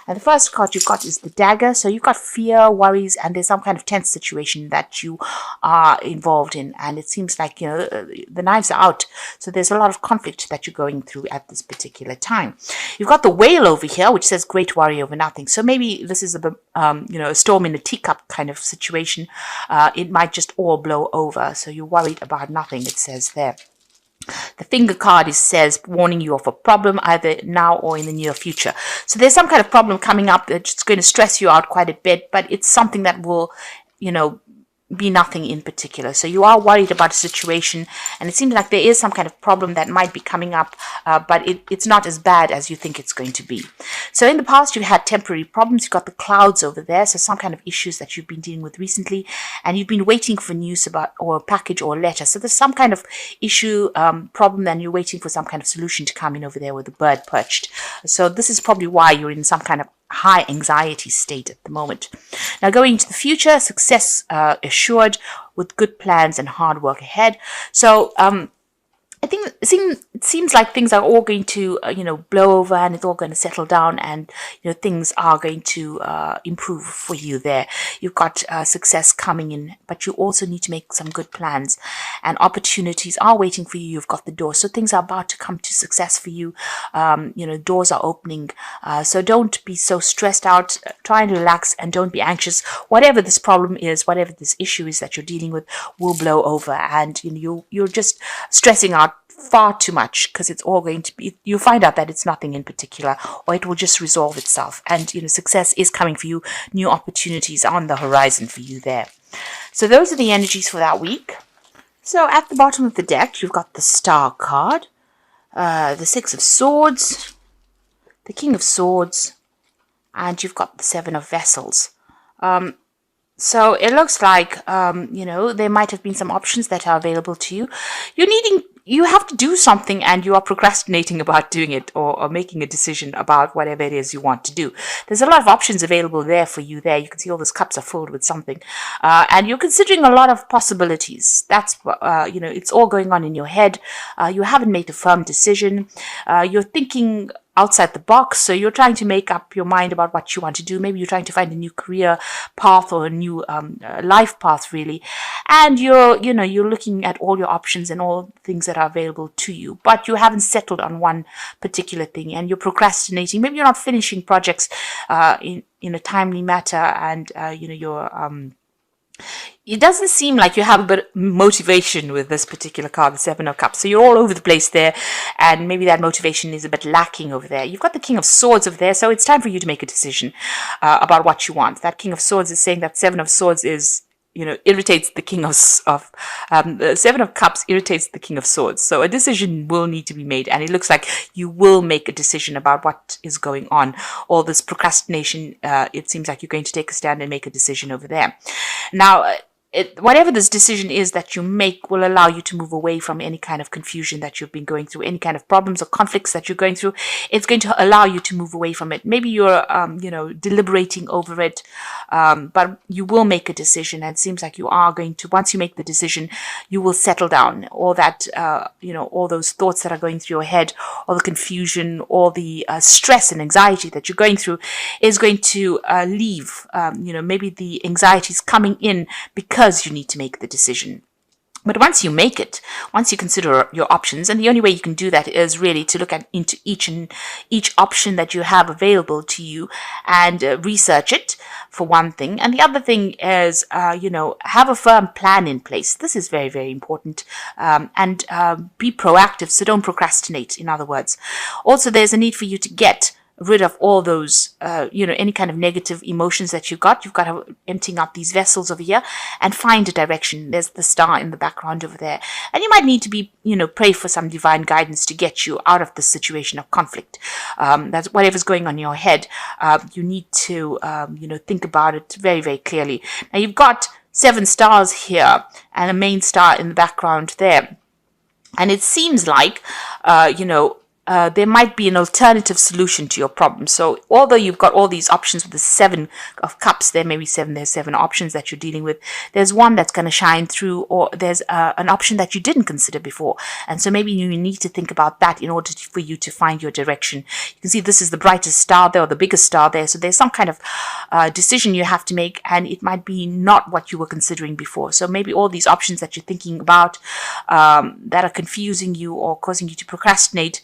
And the first card you've got is the dagger. So you've got fear, worries, and there's some kind of tense situation that you are involved in. And it seems like, the knives are out. So there's a lot of conflict that you're going through at this particular time. You've got the whale over here, which says great worry over nothing. So maybe this is a storm in a teacup kind of situation. It might just all blow over. So you're worried about nothing, it says there. The finger card says warning you of a problem either now or in the near future. So there's some kind of problem coming up that's going to stress you out quite a bit, but it's something that will, be nothing in particular. So you are worried about a situation, and it seems like there is some kind of problem that might be coming up, but it's not as bad as you think it's going to be. So in the past, you've had temporary problems. You've got the clouds over there, so some kind of issues that you've been dealing with recently, and you've been waiting for news about or a package or a letter. So there's some kind of issue, problem, and you're waiting for some kind of solution to come in over there with the bird perched. So this is probably why you're in some kind of high anxiety state at the moment. Now going into the future, success assured with good plans and hard work ahead. So I think it seems like things are all going to, blow over, and it's all going to settle down, and, things are going to improve for you there. You've got success coming in, but you also need to make some good plans, and opportunities are waiting for you. You've got the door. So things are about to come to success for you. Doors are opening. So don't be so stressed out. Try and relax and don't be anxious. Whatever this problem is, whatever this issue is that you're dealing with will blow over, and, you're just stressing out far too much, because it's all going to be, you'll find out that it's nothing in particular, or it will just resolve itself. And success is coming for you. New opportunities are on the horizon for you there. So those are the energies for that week. So at the bottom of the deck, you've got the Star card, the Six of Swords, the King of Swords, and you've got the Seven of Vessels. So it looks like, there might have been some options that are available to you. You have to do something, and you are procrastinating about doing it, or making a decision about whatever it is you want to do. There's a lot of options available there for you there. You can see all those cups are filled with something. And you're considering a lot of possibilities. That's, it's all going on in your head. You haven't made a firm decision. You're thinking outside the box. So you're trying to make up your mind about what you want to do. Maybe you're trying to find a new career path or a new life path, really. And you're looking at all your options and all things that are available to you, but you haven't settled on one particular thing, and you're procrastinating. Maybe you're not finishing projects in a timely matter, and it doesn't seem like you have a bit of motivation with this particular card, the Seven of Cups. So you're all over the place there, and maybe that motivation is a bit lacking over there. You've got the King of Swords over there, so it's time for you to make a decision about what you want. That King of Swords is saying that Seven of Swords is, irritates the King of the Seven of Cups irritates the King of Swords. So a decision will need to be made, and it looks like you will make a decision about what is going on. All this procrastination, it seems like you're going to take a stand and make a decision over there. Now, whatever this decision is that you make will allow you to move away from any kind of confusion that you've been going through, any kind of problems or conflicts that you're going through. It's going to allow you to move away from it. Maybe you're, deliberating over it, but you will make a decision. And it seems like you are going to, once you make the decision, you will settle down. All that, all those thoughts that are going through your head, all the confusion, all the stress and anxiety that you're going through is going to leave. Maybe the anxiety is coming in because you need to make the decision. But once you make it, once you consider your options, and the only way you can do that is really to look into each option that you have available to you and research it, for one thing. And the other thing is, have a firm plan in place. This is very, very important. And be proactive, so don't procrastinate, in other words. Also, there's a need for you to get rid of all those, any kind of negative emotions that you've got. You've got to emptying out these vessels over here and find a direction. There's the star in the background over there. And you might need to be, pray for some divine guidance to get you out of the situation of conflict. That's whatever's going on in your head. You need to, think about it very, very clearly. Now you've got 7 stars here and a main star in the background there. And it seems like, there might be an alternative solution to your problem. So although you've got all these options with the 7 of cups, there may be there's 7 options that you're dealing with. There's one that's going to shine through, or there's an option that you didn't consider before. And so maybe you need to think about that in order for you to find your direction. You can see this is the brightest star there, or the biggest star there. So there's some kind of decision you have to make, and it might be not what you were considering before. So maybe all these options that you're thinking about that are confusing you or causing you to procrastinate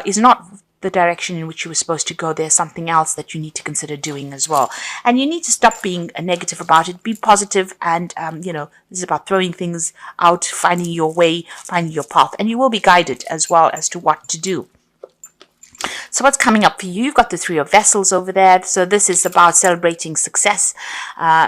is not the direction in which you were supposed to go. There's something else that you need to consider doing as well. And you need to stop being negative about it. Be positive, and, this is about throwing things out, finding your way, finding your path. And you will be guided as well as to what to do. So what's coming up for you? You've got the 3 of Vessels over there. So this is about celebrating success.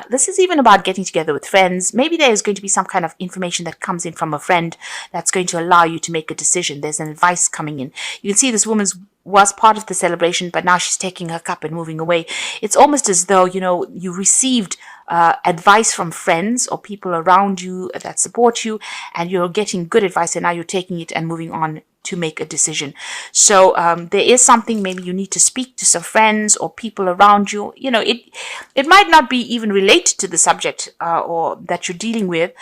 This is even about getting together with friends. Maybe there is going to be some kind of information that comes in from a friend that's going to allow you to make a decision. There's an advice coming in. You can see this woman was part of the celebration, but now she's taking her cup and moving away. It's almost as though, you received advice from friends or people around you that support you, and you're getting good advice, and now you're taking it and moving on to make a decision. So there is something, maybe you need to speak to some friends or people around you. It might not be even related to the subject or that you're dealing with,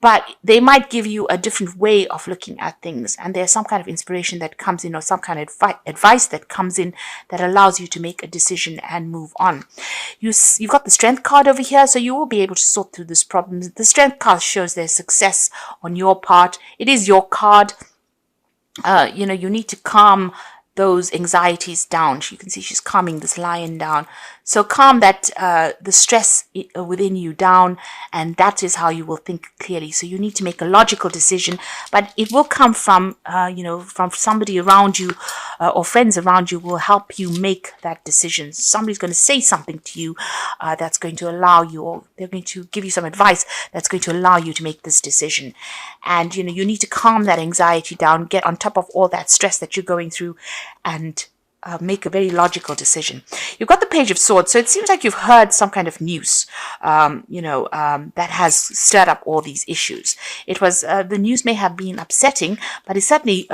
but they might give you a different way of looking at things, and there's some kind of inspiration that comes in, or some kind of advice that comes in that allows you to make a decision and move on. You've got the Strength card over here, so you will be able to sort through this problem. The Strength card shows there's success on your part. It is your card. You need to calm those anxieties down. You can see she's calming this lion down. So calm that the stress within you down, and that is how you will think clearly. So you need to make a logical decision, but it will come from from somebody around you, or friends around you will help you make that decision. Somebody's going to say something to you that's going to allow you, or they're going to give you some advice that's going to allow you to make this decision. And you need to calm that anxiety down, get on top of all that stress that you're going through, and make a very logical decision. You've got the Page of Swords, so it seems like you've heard some kind of news, that has stirred up all these issues. It was the news may have been upsetting, but it certainly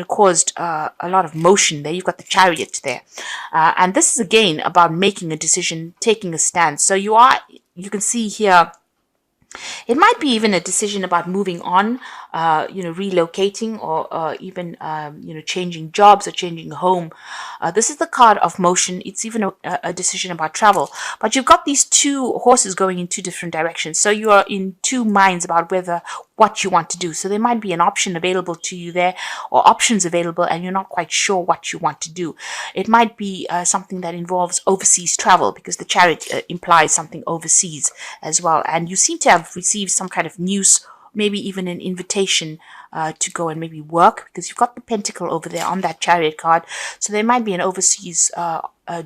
caused a lot of motion there. You've got the Chariot there, and this is again about making a decision, taking a stance. So you can see here, it might be even a decision about moving on, relocating, or even, changing jobs or changing home. This is the card of motion. It's even a decision about travel. But you've got these 2 horses going in 2 different directions. So you are in 2 minds about what you want to do. So there might be an option available to you there, or options available, and you're not quite sure what you want to do. It might be something that involves overseas travel, because the Chariot implies something overseas as well. And you seem to have received some kind of news, maybe even an invitation to go and maybe work, because you've got the Pentacle over there on that Chariot card. So there might be an overseas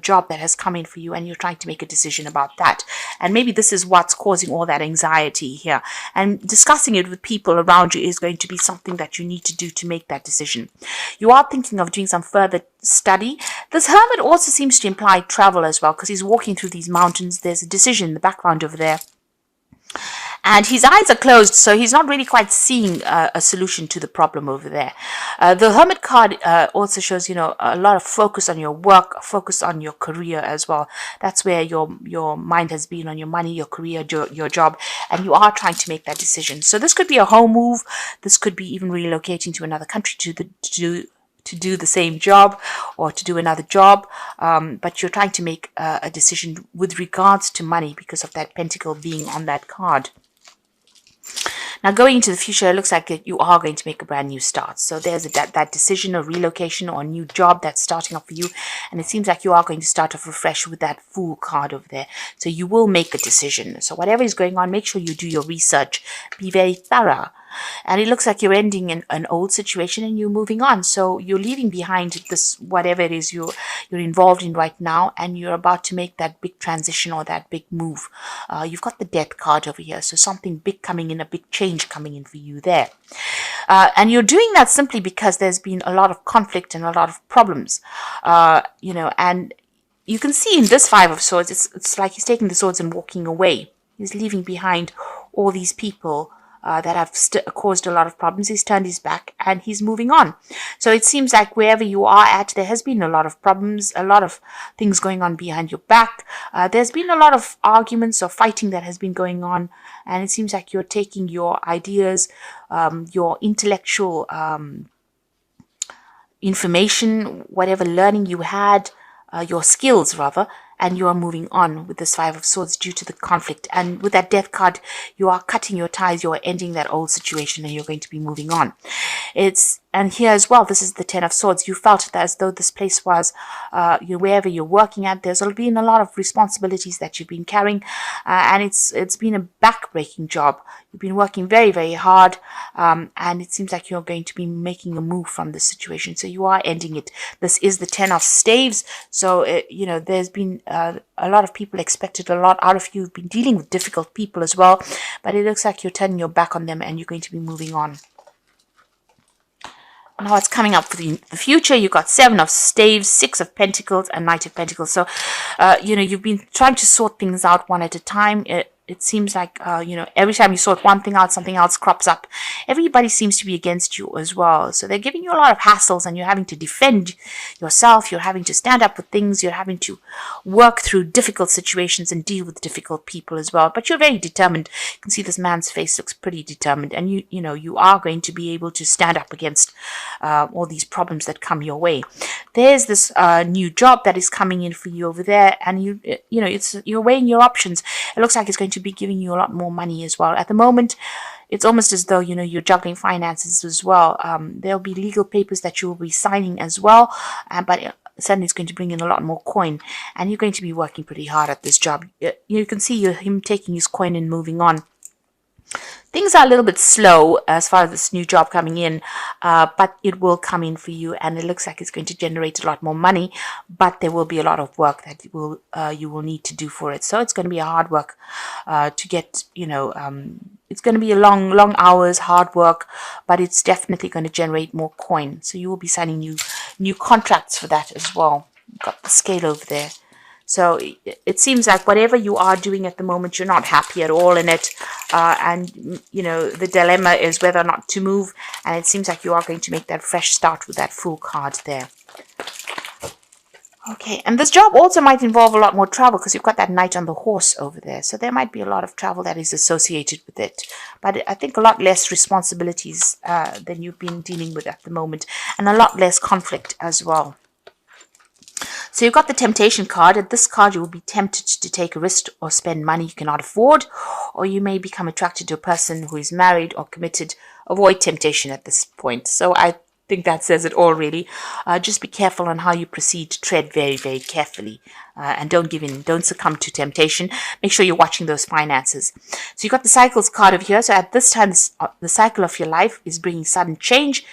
job that has come in for you, and you're trying to make a decision about that. And maybe this is what's causing all that anxiety here. And discussing it with people around you is going to be something that you need to do to make that decision. You are thinking of doing some further study. This Hermit also seems to imply travel as well, because he's walking through these mountains. There's a decision in the background over there. And his eyes are closed, so he's not really quite seeing a solution to the problem over there. The Hermit card also shows, a lot of focus on your work, focus on your career as well. That's where your mind has been, on your money, your career, your job, and you are trying to make that decision. So this could be a home move. This could be even relocating to another country to do the same job, or to do another job, but you're trying to make a decision with regards to money, because of that Pentacle being on that card. Now, going into the future, it looks like you are going to make a brand new start. So there's that decision of relocation or a new job that's starting off for you. And it seems like you are going to start off afresh with that Fool card over there. So you will make a decision. So whatever is going on, make sure you do your research. Be very thorough. And it looks like you're ending an old situation and you're moving on. So you're leaving behind this, whatever it is you're involved in right now, and you're about to make that big transition or that big move. You've got the Death card over here. So something big coming in, a big change coming in for you there. And you're doing that simply because there's been a lot of conflict and a lot of problems, and you can see in this Five of Swords, it's like he's taking the swords and walking away. He's leaving behind all these people that have caused a lot of problems. He's turned his back and he's moving on. So it seems like wherever you are at, there has been a lot of problems, a lot of things going on behind your back. There's been a lot of arguments or fighting that has been going on, and it seems like you're taking your ideas, your intellectual information, whatever learning you had, your skills rather, and you are moving on with this Five of Swords due to the conflict. And with that Death card, you are cutting your ties, you are ending that old situation, and you're going to be moving on. And here as well, this is the Ten of Swords. You felt that as though this place was, wherever you're working at, there's been a lot of responsibilities that you've been carrying, and it's been a back-breaking job. You've been working very, very hard, and it seems like you're going to be making a move from this situation. So you are ending it. This is the Ten of Staves. So, there's been a lot of people expected a lot out of you. You've been dealing with difficult people as well, but it looks like you're turning your back on them and you're going to be moving on. Now what's coming up for the future, you've got Seven of Staves, Six of Pentacles, and Knight of Pentacles. So, you've been trying to sort things out one at a time. It seems like, every time you sort one thing out, something else crops up. Everybody seems to be against you as well. So they're giving you a lot of hassles and you're having to defend yourself. You're having to stand up with things. You're having to work through difficult situations and deal with difficult people as well. But you're very determined. You can see this man's face looks pretty determined. And you are going to be able to stand up against all these problems that come your way. There's this new job that is coming in for you over there. And you're weighing your options. It looks like it's going to be giving you a lot more money as well. At the moment, it's almost as though, you're juggling finances as well. There'll be legal papers that you will be signing as well, but suddenly it's going to bring in a lot more coin, and you're going to be working pretty hard at this job. You can see him taking his coin and moving on. Things are a little bit slow as far as this new job coming in, but it will come in for you, and it looks like it's going to generate a lot more money, but there will be a lot of work that you will need to do for it. So it's going to be a hard work to get, it's going to be a long hours, hard work, but it's definitely going to generate more coin. So you will be signing new contracts for that as well. You've got the scale over there. So it seems like whatever you are doing at the moment, you're not happy at all in it. And, the dilemma is whether or not to move. And it seems like you are going to make that fresh start with that Fool card there. Okay, and this job also might involve a lot more travel because you've got that Knight on the horse over there. So there might be a lot of travel that is associated with it. But I think a lot less responsibilities than you've been dealing with at the moment. And a lot less conflict as well. So you've got the Temptation card. At this card, you will be tempted to take a risk or spend money you cannot afford, or you may become attracted to a person who is married or committed. Avoid temptation at this point. So I think that says it all, really. Just be careful on how you proceed. Tread very, very carefully, and don't give in. Don't succumb to temptation. Make sure you're watching those finances. So you've got the Cycles card over here. So at this time, the cycle of your life is bringing sudden change.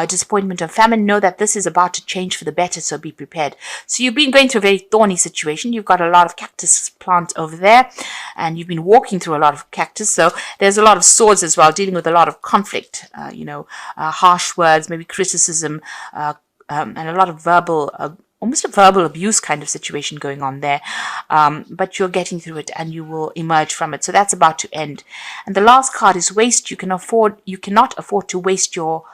Disappointment and famine. Know that this is about to change for the better, so be prepared. So you've been going through a very thorny situation. You've got a lot of cactus plant over there, and you've been walking through a lot of cactus. So there's a lot of swords as well, dealing with a lot of conflict. Harsh words, maybe criticism, and a lot of verbal. Almost a verbal abuse kind of situation going on there, but you're getting through it and you will emerge from it. So that's about to end. And the last card is waste. You cannot afford to waste your.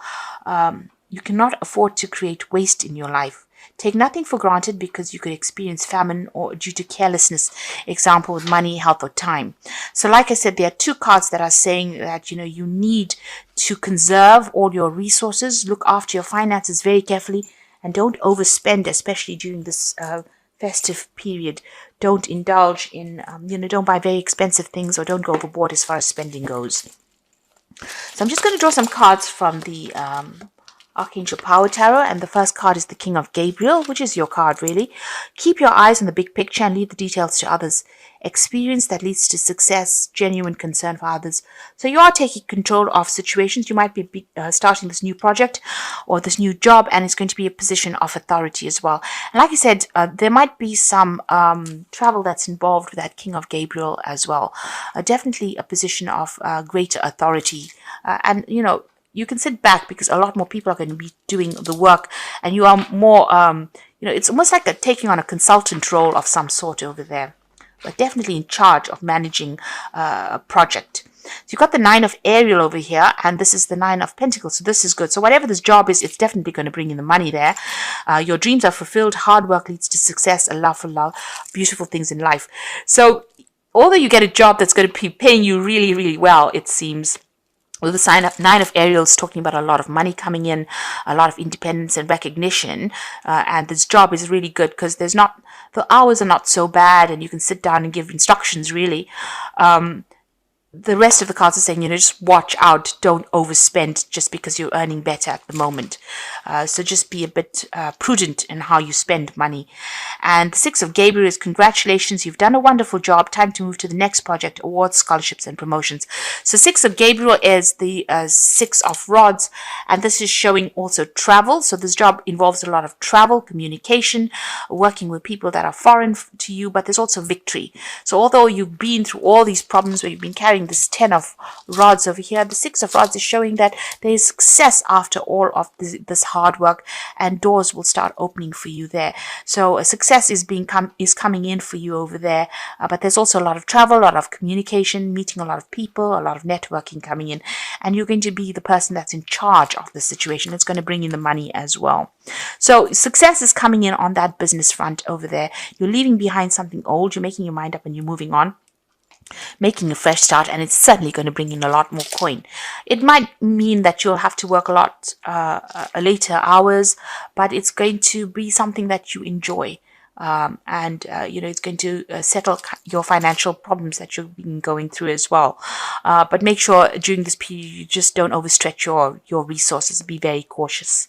You cannot afford to create waste in your life. Take nothing for granted because you could experience famine or due to carelessness, example with money, health, or time. So like I said, there are two cards that are saying that, you need to conserve all your resources, look after your finances very carefully, and don't overspend, especially during this festive period. Don't indulge in, don't buy very expensive things or don't go overboard as far as spending goes. So I'm just going to draw some cards from the Archangel Power Tarot, and the first card is the King of Gabriel, which is your card really. Keep your eyes on the big picture and leave the details to others. Experience that leads to success, genuine concern for others. So you are taking control of situations. You might be starting this new project or this new job, and it's going to be a position of authority as well. And like I said, there might be some travel that's involved with that King of Gabriel as well. Definitely a position of greater authority. And, you can sit back because a lot more people are going to be doing the work, and you are more, it's almost like taking on a consultant role of some sort over there. but definitely in charge of managing a project. So you've got the Nine of Ariel over here, and this is the Nine of Pentacles. So this is good. So whatever this job is, it's definitely going to bring in the money there. Your dreams are fulfilled. Hard work leads to success. A love for love. Beautiful things in life. So although you get a job that's going to be paying you really, really well, it seems, well, the Nine of Ariel is talking about a lot of money coming in, a lot of independence and recognition, and this job is really good because the hours are not so bad, and you can sit down and give instructions, really. The rest of the cards are saying, just watch out, don't overspend just because you're earning better at the moment. So just be a bit prudent in how you spend money. And the Six of Gabriel is congratulations, you've done a wonderful job, time to move to the next project, awards, scholarships, and promotions. So Six of Gabriel is the Six of Rods, and this is showing also travel. So this job involves a lot of travel, communication, working with people that are foreign to you, but there's also victory. So although you've been through all these problems where you've been carrying this 10 of rods over here, the 6 of rods is showing that there is success after all of this hard work, and doors will start opening for you there. So a success is coming in for you over there, but there's also a lot of travel, a lot of communication, meeting a lot of people, a lot of networking coming in, and you're going to be the person that's in charge of the situation. It's going to bring in the money as well. So success is coming in on that business front over there. You're leaving behind something old, you're making your mind up, and you're moving on, making a fresh start, and it's certainly going to bring in a lot more coin. It might mean that you'll have to work a lot later hours, but it's going to be something that you enjoy. It's going to settle your financial problems that you've been going through as well. But make sure during this period you just don't overstretch your resources. Be very cautious.